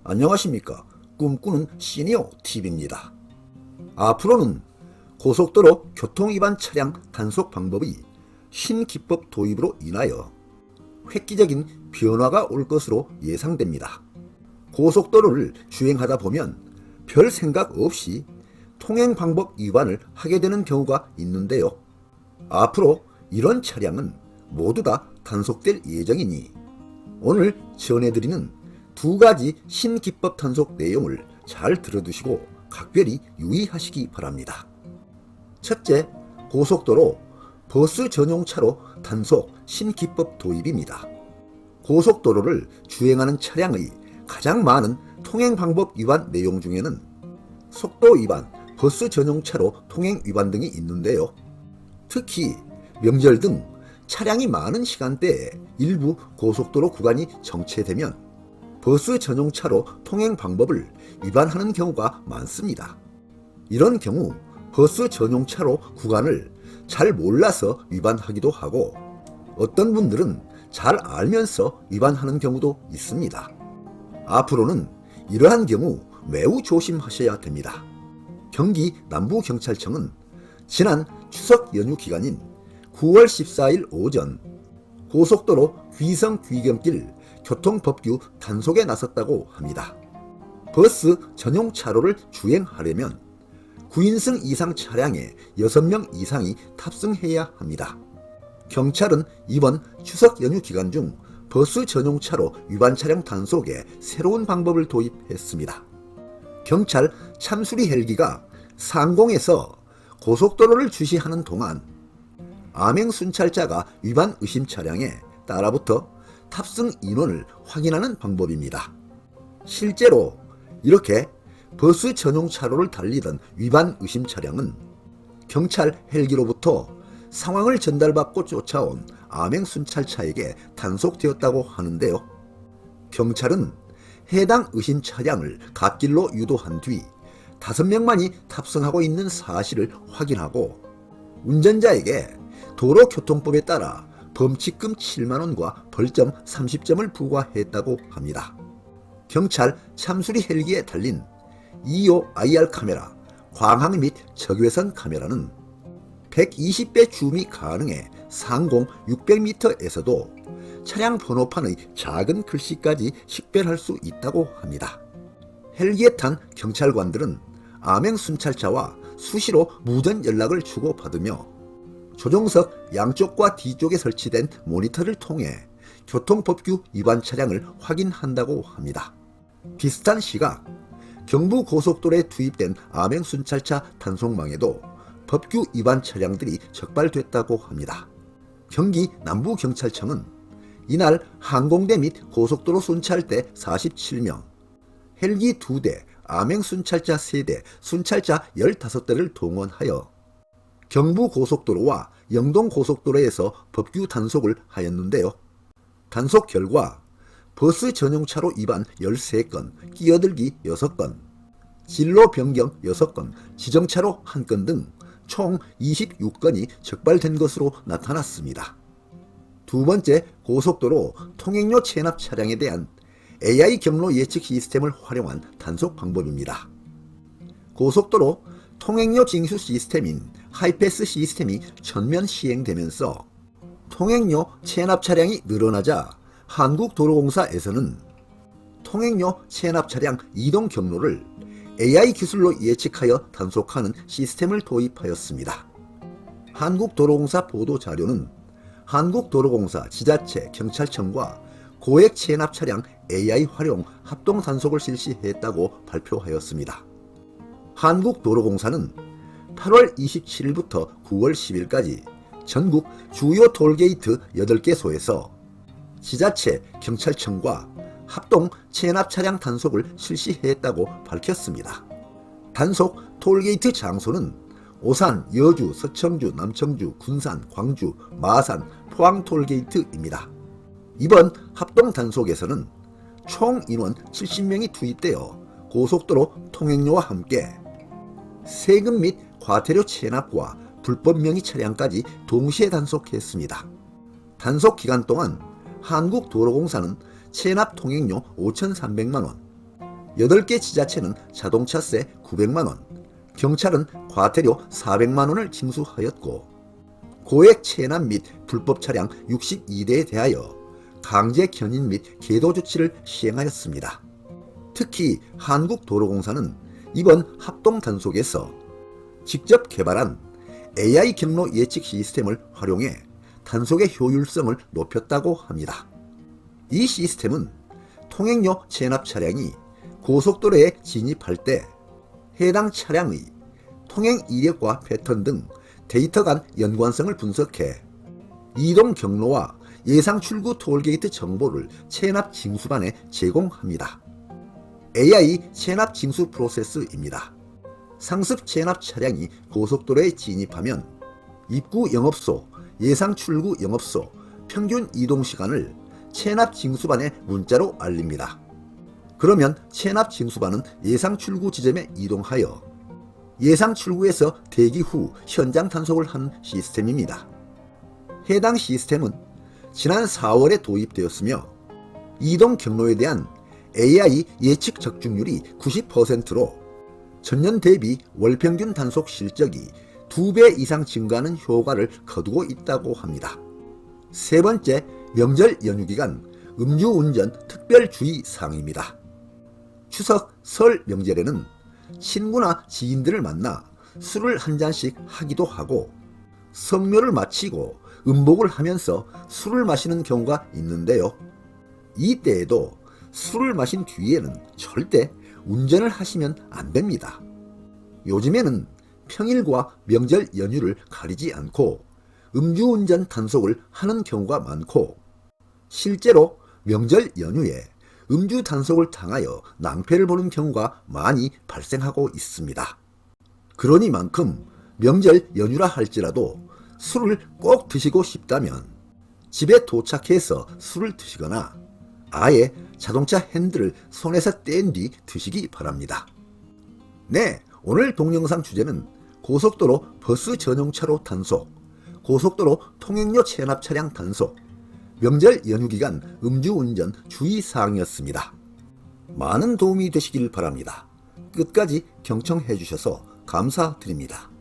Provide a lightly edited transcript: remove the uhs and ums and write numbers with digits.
안녕하십니까. 꿈꾸는 시니어 TV입니다. 앞으로는 고속도로 교통위반 차량 단속 방법의 신기법 도입으로 인하여 획기적인 변화가 올 것으로 예상됩니다. 고속도로를 주행하다 보면 별 생각 없이 통행 방법 위반을 하게 되는 경우가 있는데요. 앞으로 이런 차량은 모두 다 단속될 예정이니 오늘 전해드리는 두 가지 신기법 단속 내용을 잘 들어두시고 각별히 유의하시기 바랍니다. 첫째, 고속도로 버스 전용차로 단속 신기법 도입입니다. 고속도로를 주행하는 차량의 가장 많은 통행 방법 위반 내용 중에는 속도 위반, 버스 전용차로 통행 위반 등이 있는데요. 특히 명절 등 차량이 많은 시간대에 일부 고속도로 구간이 정체되면 버스 전용차로 통행 방법을 위반하는 경우가 많습니다. 이런 경우 버스 전용차로 구간을 잘 몰라서 위반하기도 하고 어떤 분들은 잘 알면서 위반하는 경우도 있습니다. 앞으로는 이러한 경우 매우 조심하셔야 됩니다. 경기 남부경찰청은 지난 추석 연휴 기간인 9월 14일 오전 고속도로 귀성-귀경길 교통법규 단속에 나섰다고 합니다. 버스 전용 차로를 주행하려면 9인승 이상 차량에 6명 이상이 탑승해야 합니다. 경찰은 이번 추석 연휴 기간 중 버스 전용 차로 위반 차량 단속에 새로운 방법을 도입했습니다. 경찰 참수리 헬기가 상공에서 고속도로를 주시하는 동안 암행 순찰자가 위반 의심 차량에 따라붙어 탑승 인원을 확인하는 방법입니다. 실제로 이렇게 버스 전용 차로를 달리던 위반 의심 차량은 경찰 헬기로부터 상황을 전달받고 쫓아온 암행 순찰차에게 단속되었다고 하는데요. 경찰은 해당 의심 차량을 갓길로 유도한 뒤 5명만이 탑승하고 있는 사실을 확인하고 운전자에게 도로교통법에 따라 범칙금 7만원과 벌점 30점을 부과했다고 합니다. 경찰 참수리 헬기에 달린 2호 IR 카메라, 광학 및 적외선 카메라는 120배 줌이 가능해 상공 600m에서도 차량 번호판의 작은 글씨까지 식별할 수 있다고 합니다. 헬기에 탄 경찰관들은 암행 순찰차와 수시로 무전 연락을 주고받으며 조종석 양쪽과 뒤쪽에 설치된 모니터를 통해 교통법규 위반 차량을 확인한다고 합니다. 비슷한 시각 경부고속도로에 투입된 암행 순찰차 단속망에도 법규 위반 차량들이 적발됐다고 합니다. 경기 남부경찰청은 이날 항공대 및 고속도로 순찰대 47명, 헬기 2대, 암행 순찰차 3대, 순찰차 15대를 동원하여 경부고속도로와 영동고속도로에서 법규 단속을 하였는데요. 단속 결과 버스 전용차로 위반 13건, 끼어들기 6건, 진로 변경 6건, 지정차로 1건 등 총 26건이 적발된 것으로 나타났습니다. 두 번째, 고속도로 통행료 체납 차량에 대한 AI 경로 예측 시스템을 활용한 단속 방법입니다. 고속도로 통행료 징수 시스템인 하이패스 시스템이 전면 시행되면서 통행료 체납 차량이 늘어나자 한국도로공사에서는 통행료 체납 차량 이동 경로를 AI 기술로 예측하여 단속하는 시스템을 도입하였습니다. 한국도로공사 보도자료는 한국도로공사, 지자체, 경찰청과 고액 체납 차량 AI 활용 합동 단속을 실시했다고 발표하였습니다. 한국도로공사는 8월 27일부터 9월 10일까지 전국 주요 톨게이트 8개소에서 지자체, 경찰청과 합동 체납 차량 단속을 실시했다고 밝혔습니다. 단속 톨게이트 장소는 오산, 여주, 서청주, 남청주, 군산, 광주, 마산, 포항 톨게이트입니다. 이번 합동 단속에서는 총 인원 70명이 투입되어 고속도로 통행료와 함께 세금 및 과태료 체납과 불법 명의 차량까지 동시에 단속했습니다. 단속 기간 동안 한국도로공사는 체납 통행료 5,300만원, 8개 지자체는 자동차세 900만원, 경찰은 과태료 400만원을 징수하였고 고액 체납 및 불법 차량 62대에 대하여 강제 견인 및 계도 조치를 시행하였습니다. 특히 한국도로공사는 이번 합동 단속에서 직접 개발한 AI 경로 예측 시스템을 활용해 단속의 효율성을 높였다고 합니다. 이 시스템은 통행료 체납 차량이 고속도로에 진입할 때 해당 차량의 통행 이력과 패턴 등 데이터 간 연관성을 분석해 이동 경로와 예상 출구 톨게이트 정보를 체납 징수반에 제공합니다. AI 체납 징수 프로세스입니다. 상습 체납 차량이 고속도로에 진입하면 입구 영업소, 예상 출구 영업소, 평균 이동 시간을 체납 징수반에 문자로 알립니다. 그러면 체납 징수반은 예상 출구 지점에 이동하여 예상 출구에서 대기 후 현장 단속을 하는 시스템입니다. 해당 시스템은 지난 4월에 도입되었으며 이동 경로에 대한 AI 예측 적중률이 90%로 전년 대비 월 평균 단속 실적이 2배 이상 증가하는 효과를 거두고 있다고 합니다. 세 번째, 명절 연휴 기간 음주운전 특별주의 사항입니다. 추석, 설 명절에는 친구나 지인들을 만나 술을 한 잔씩 하기도 하고 성묘를 마치고 음복을 하면서 술을 마시는 경우가 있는데요. 이때에도 술을 마신 뒤에는 절대 운전을 하시면 안 됩니다. 요즘에는 평일과 명절 연휴를 가리지 않고 음주운전 단속을 하는 경우가 많고 실제로 명절 연휴에 음주 단속을 당하여 낭패를 보는 경우가 많이 발생하고 있습니다. 그러니만큼 명절 연휴라 할지라도 술을 꼭 드시고 싶다면 집에 도착해서 술을 드시거나 아예 자동차 핸들을 손에서 뗀 뒤 드시기 바랍니다. 네, 오늘 동영상 주제는 고속도로 버스 전용차로 단속, 고속도로 통행료 체납 차량 단속, 명절 연휴 기간 음주운전 주의사항이었습니다. 많은 도움이 되시길 바랍니다. 끝까지 경청해 주셔서 감사드립니다.